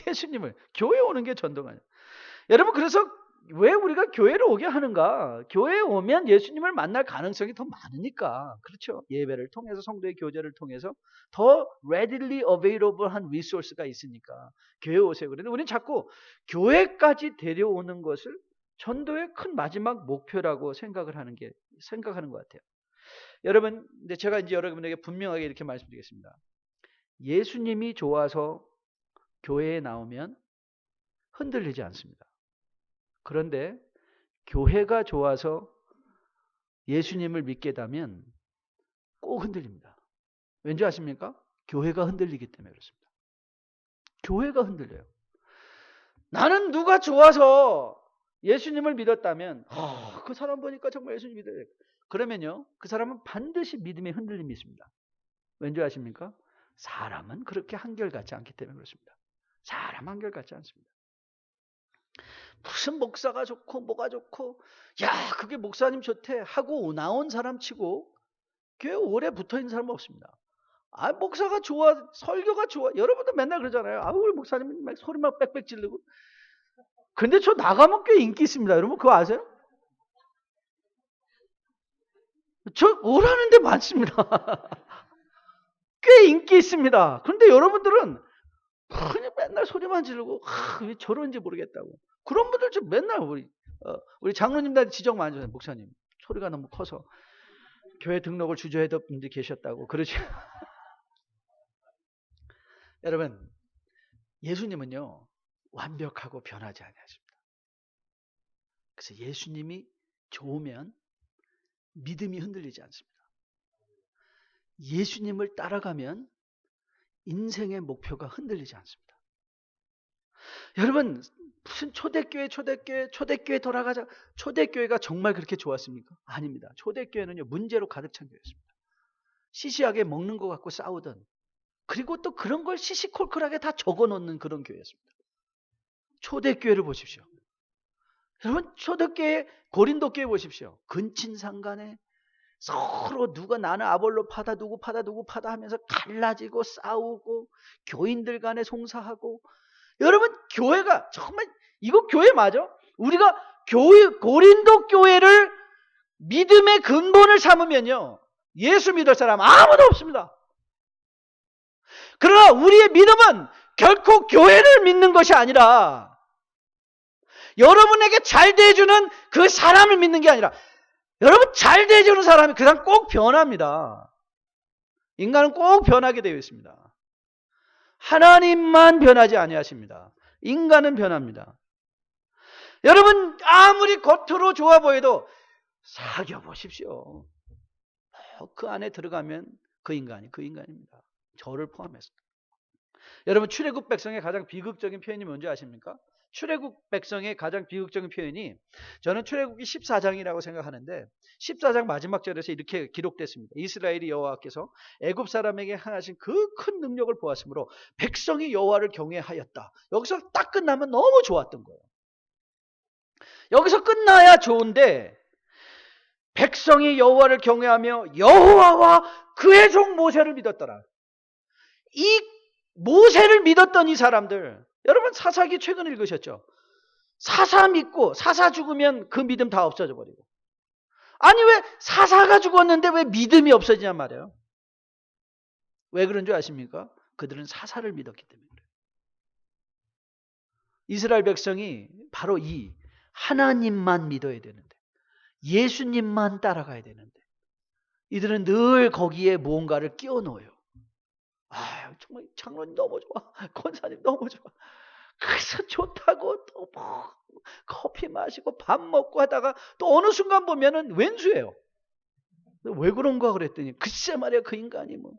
예수님을 교회에 오는 게 전도가 아니에요. 여러분, 그래서 왜 우리가 교회를 오게 하는가? 교회에 오면 예수님을 만날 가능성이 더 많으니까. 그렇죠. 예배를 통해서, 성도의 교제를 통해서 더 readily available 한 리소스가 있으니까 교회 오세요. 그런데 우리는 자꾸 교회까지 데려오는 것을 전도의 큰 마지막 목표라고 생각하는 것 같아요. 여러분, 근데 제가 이제 여러분에게 분명하게 이렇게 말씀드리겠습니다. 예수님이 좋아서 교회에 나오면 흔들리지 않습니다. 그런데 교회가 좋아서 예수님을 믿게 되면 꼭 흔들립니다. 왠지 아십니까? 교회가 흔들리기 때문에 그렇습니다. 교회가 흔들려요. 나는 누가 좋아서 예수님을 믿었다면 그 사람 보니까 정말 예수님 믿어요. 그러면요, 그 사람은 반드시 믿음의 흔들림이 있습니다. 왠지 아십니까? 사람은 그렇게 한결같지 않기 때문에 그렇습니다. 사람 한결같지 않습니다. 무슨 목사가 좋고 뭐가 좋고 야 그게 목사님 좋대 하고 나온 사람 치고 교회 오래 붙어있는 사람은 없습니다. 아 목사가 좋아 설교가 좋아 여러분도 맨날 그러잖아요. 아 우리 목사님 막 소리 막 빽빽 지르고 근데 저 나가면 꽤 인기 있습니다. 여러분 그거 아세요? 저 오라는 데 많습니다. 꽤 인기 있습니다. 그런데 여러분들은 그냥 맨날 소리만 지르고 왜 저런지 모르겠다고. 그런 분들 좀 맨날 우리 장로님들한테 지적 많이 하잖아요. 목사님 소리가 너무 커서 교회 등록을 주저했던 분들이 계셨다고. 그러지. 여러분 예수님은요 완벽하고 변하지 않으십니다. 그래서 예수님이 좋으면 믿음이 흔들리지 않습니다. 예수님을 따라가면 인생의 목표가 흔들리지 않습니다. 여러분 무슨 초대교회 돌아가자. 초대교회가 정말 그렇게 좋았습니까? 아닙니다. 초대교회는요 문제로 가득 찬 교회였습니다. 시시하게 먹는 것 같고 싸우던 그리고 또 그런 걸 시시콜콜하게 다 적어놓는 그런 교회였습니다. 초대교회를 보십시오. 여러분 초대교회 고린도 교회 보십시오. 근친상간에 서로 누가 나는 아볼로 파다 누구 파다 하면서 갈라지고 싸우고 교인들 간에 송사하고 여러분 교회가 정말 이거 교회 맞아? 우리가 고린도 교회를 믿음의 근본을 삼으면요 예수 믿을 사람 아무도 없습니다. 그러나 우리의 믿음은 결코 교회를 믿는 것이 아니라 여러분에게 잘 대해주는 그 사람을 믿는 게 아니라 여러분 잘 대해주는 사람이 그 사람 꼭 변합니다. 인간은 꼭 변하게 되어 있습니다. 하나님만 변하지 아니하십니다. 인간은 변합니다. 여러분 아무리 겉으로 좋아 보여도 사귀어 보십시오. 그 안에 들어가면 그 인간입니다. 저를 포함해서. 여러분 출애굽 백성의 가장 비극적인 표현이 뭔지 아십니까? 출애굽 백성의 가장 비극적인 표현이 저는 출애굽기 14장이라고 생각하는데 14장 마지막 절에서 이렇게 기록됐습니다. 이스라엘이 여호와께서 애굽 사람에게 행하신 그 큰 능력을 보았으므로 백성이 여호와를 경외하였다. 여기서 딱 끝나면 너무 좋았던 거예요. 여기서 끝나야 좋은데 백성이 여호와를 경외하며 여호와와 그의 종 모세를 믿었더라. 이 모세를 믿었던 이 사람들 여러분 사사기 최근 읽으셨죠? 사사 믿고 사사 죽으면 그 믿음 다 없어져 버리고 아니 왜 사사가 죽었는데 왜 믿음이 없어지냔 말이에요. 왜 그런 줄 아십니까? 그들은 사사를 믿었기 때문에 그래요. 이스라엘 백성이 바로 이 하나님만 믿어야 되는데 예수님만 따라가야 되는데 이들은 늘 거기에 무언가를 끼워 넣어요. 아 정말 장로님 너무 좋아. 권사님 너무 좋아. 그래서 좋다고 또 뭐 커피 마시고 밥 먹고 하다가 또 어느 순간 보면은 왼수예요. 왜 그런가 그랬더니 글쎄 말이야 그 인간이 뭐.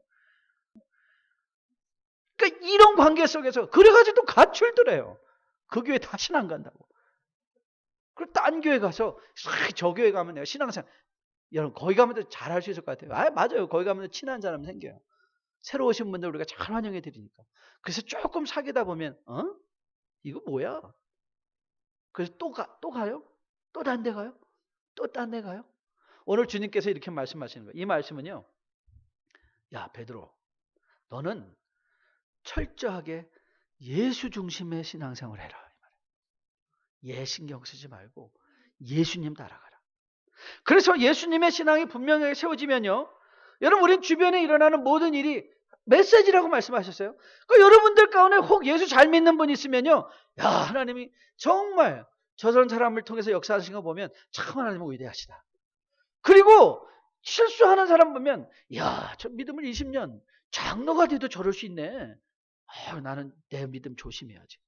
그러니까 이런 관계 속에서 그래가지고 또 가출들해요. 그 교회 다시는 안 간다고. 그리고 딴 교회 가서 저 교회 가면 내가 신앙생활 여러분 거기 가면 잘할 수 있을 것 같아요. 아 맞아요. 거기 가면 친한 사람 생겨요. 새로 오신 분들 우리가 잘 환영해 드리니까. 그래서 조금 사귀다 보면 이거 뭐야? 그래서 또 가요? 또 딴 데 가요? 또 딴 데 가요? 오늘 주님께서 이렇게 말씀하시는 거예요. 이 말씀은요. 야 베드로 너는 철저하게 예수 중심의 신앙생활을 해라. 얘 신경 쓰지 말고 예수님 따라가라. 그래서 예수님의 신앙이 분명하게 세워지면요, 여러분, 우린 주변에 일어나는 모든 일이 메시지라고 말씀하셨어요. 그 여러분들 가운데 혹 예수 잘 믿는 분 있으면요, 야, 하나님이 정말 저런 사람을 통해서 역사하신 거 보면 참 하나님은 위대하시다. 그리고 실수하는 사람 보면, 야, 저 믿음을 20년 장로가 돼도 저럴 수 있네. 나는 내 믿음 조심해야지.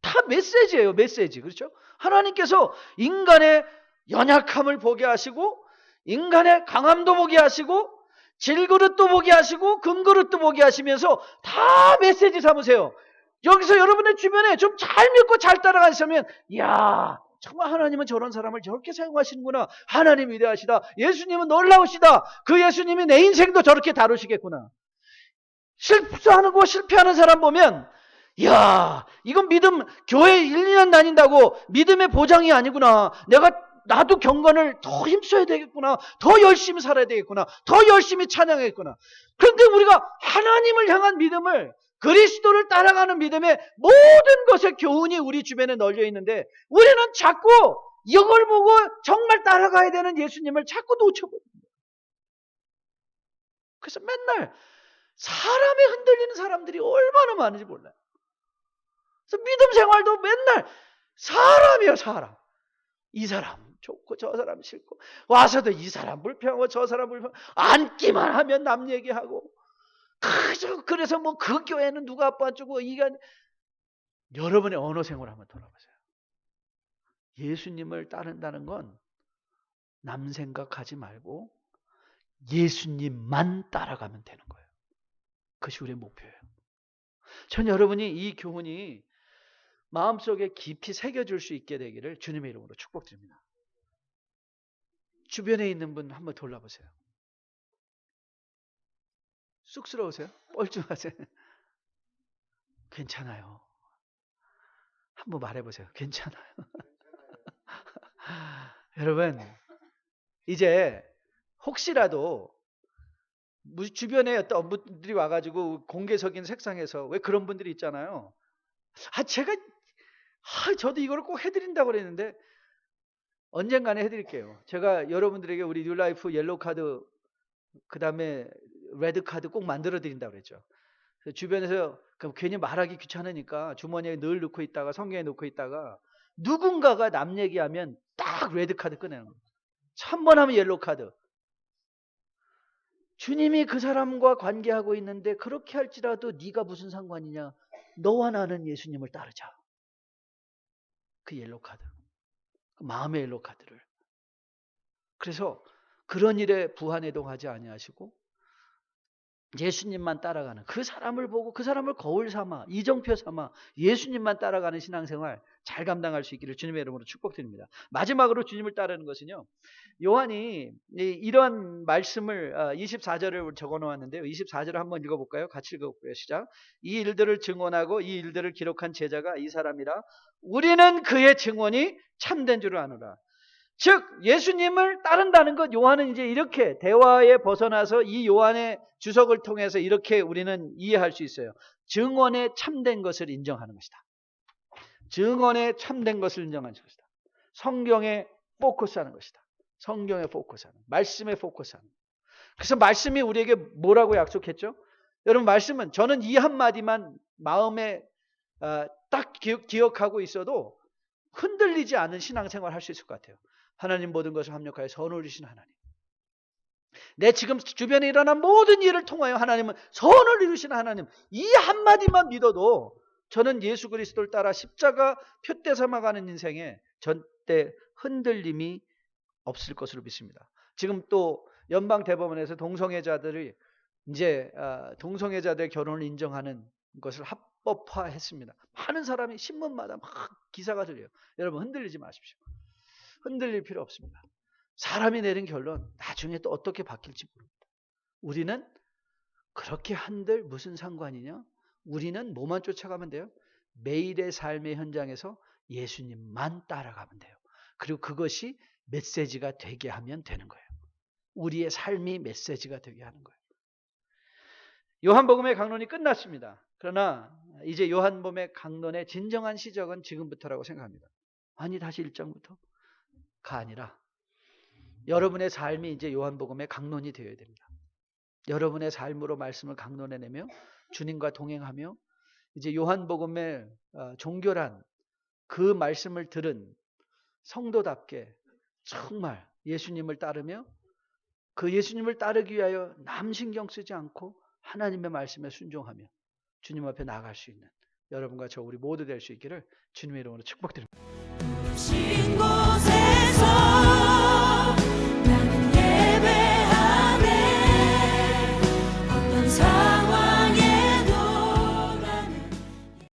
다 메시지예요, 메시지. 그렇죠? 하나님께서 인간의 연약함을 보게 하시고, 인간의 강함도 보게 하시고, 질그릇도 보게 하시고, 금그릇도 보게 하시면서 다 메시지 삼으세요. 여기서 여러분의 주변에 좀 잘 믿고 잘 따라가시면, 이야, 정말 하나님은 저런 사람을 저렇게 사용하시는구나. 하나님 위대하시다. 예수님은 놀라우시다. 그 예수님이 내 인생도 저렇게 다루시겠구나. 실수하는 실패하는 사람 보면, 이야, 이건 믿음, 교회 1, 2년 다닌다고 믿음의 보장이 아니구나. 나도 경건을 더 힘써야 되겠구나. 더 열심히 살아야 되겠구나. 더 열심히 찬양하겠구나. 그런데 우리가 하나님을 향한 믿음을, 그리스도를 따라가는 믿음의 모든 것의 교훈이 우리 주변에 널려 있는데, 우리는 자꾸 이걸 보고 정말 따라가야 되는 예수님을 자꾸 놓쳐버립니다. 그래서 맨날 사람에 흔들리는 사람들이 얼마나 많은지 몰라요. 그래서 믿음 생활도 맨날 사람이에요, 사람. 이 사람 좋고 저 사람 싫고, 와서도 이 사람 불평하고 저 사람 불평, 앉기만 하면 남 얘기하고, 그래서 뭐 그 교회는 누가 아빠주고, 이게, 여러분의 언어 생활 한번 돌아보세요. 예수님을 따른다는 건 남 생각하지 말고 예수님만 따라가면 되는 거예요. 그것이 우리의 목표예요. 전 여러분이 이 교훈이 마음속에 깊이 새겨줄 수 있게 되기를 주님의 이름으로 축복드립니다. 주변에 있는 분 한번 돌아보세요. 쑥스러우세요? 뻘쭘하세요? 괜찮아요. 한번 말해보세요. 괜찮아요. 여러분, 이제 혹시라도 주변에 어떤 분들이 와가지고 공개적인 색상에서, 왜 그런 분들이 있잖아요. 저도 이걸 꼭 해드린다고 그랬는데, 언젠가는 해드릴게요. 제가 여러분들에게 우리 뉴라이프 옐로우 카드, 그 다음에 레드 카드 꼭 만들어 드린다고 그랬죠. 주변에서 괜히 말하기 귀찮으니까 주머니에 늘 넣고 있다가, 성경에 넣고 있다가, 누군가가 남 얘기하면 딱 레드 카드 꺼내는 거예요. 1000번 하면 옐로우 카드. 주님이 그 사람과 관계하고 있는데 그렇게 할지라도 네가 무슨 상관이냐. 너와 나는 예수님을 따르자. 그 옐로우 카드, 그 마음의 옐로우 카드를. 그래서 그런 일에 부한해동하지 아니하시고 예수님만 따라가는, 그 사람을 보고 그 사람을 거울 삼아, 이정표 삼아 예수님만 따라가는 신앙생활 잘 감당할 수 있기를 주님의 이름으로 축복드립니다. 마지막으로 주님을 따르는 것은요, 요한이 이런 말씀을 24절을 적어 놓았는데요. 24절을 한번 읽어볼까요? 같이 읽어볼까요? 시작. 이 일들을 증언하고 이 일들을 기록한 제자가 이 사람이라. 우리는 그의 증언이 참된 줄을 아노라. 즉 예수님을 따른다는 것, 요한은 이제 이렇게 대화에 벗어나서 이 요한의 주석을 통해서 이렇게 우리는 이해할 수 있어요. 증언에 참된 것을 인정하는 것이다. 증언에 참된 것을 인정하는 것이다. 성경에 포커스하는 것이다. 성경에 포커스하는, 말씀에 포커스하는. 그래서 말씀이 우리에게 뭐라고 약속했죠? 여러분, 말씀은, 저는 이 한마디만 마음에 딱 기억하고 있어도 흔들리지 않은 신앙생활 할 수 있을 것 같아요. 하나님 모든 것을 합력하여 선을 이루시는 하나님. 내 지금 주변에 일어난 모든 일을 통하여 하나님은 선을 이루시는 하나님. 이 한마디만 믿어도 저는 예수 그리스도를 따라 십자가 표대 삼아가는 인생에 절대 흔들림이 없을 것으로 믿습니다. 지금 또 연방 대법원에서 동성애자들이 이제 동성애자들의 결혼을 인정하는 것을 합법화했습니다. 많은 사람이 신문마다 막 기사가 들려요. 여러분, 흔들리지 마십시오. 흔들릴 필요 없습니다. 사람이 내린 결론 나중에 또 어떻게 바뀔지 모릅니다. 우리는 그렇게 한들 무슨 상관이냐? 우리는 뭐만 쫓아가면 돼요? 매일의 삶의 현장에서 예수님만 따라가면 돼요. 그리고 그것이 메시지가 되게 하면 되는 거예요. 우리의 삶이 메시지가 되게 하는 거예요. 요한복음의 강론이 끝났습니다. 그러나 이제 요한복음의 강론의 진정한 시작은 지금부터라고 생각합니다. 아니 다시 1장부터 가 아니라 여러분의 삶이 이제 요한복음의 강론이 되어야 됩니다. 여러분의 삶으로 말씀을 강론해내며 주님과 동행하며 이제 요한복음의 종교란 그 말씀을 들은 성도답게 정말 예수님을 따르며 그 예수님을 따르기 위하여 남 신경 쓰지 않고 하나님의 말씀에 순종하며 주님 앞에 나아갈 수 있는 여러분과 저 우리 모두 될 수 있기를 주님의 이름으로 축복드립니다. 신 곳에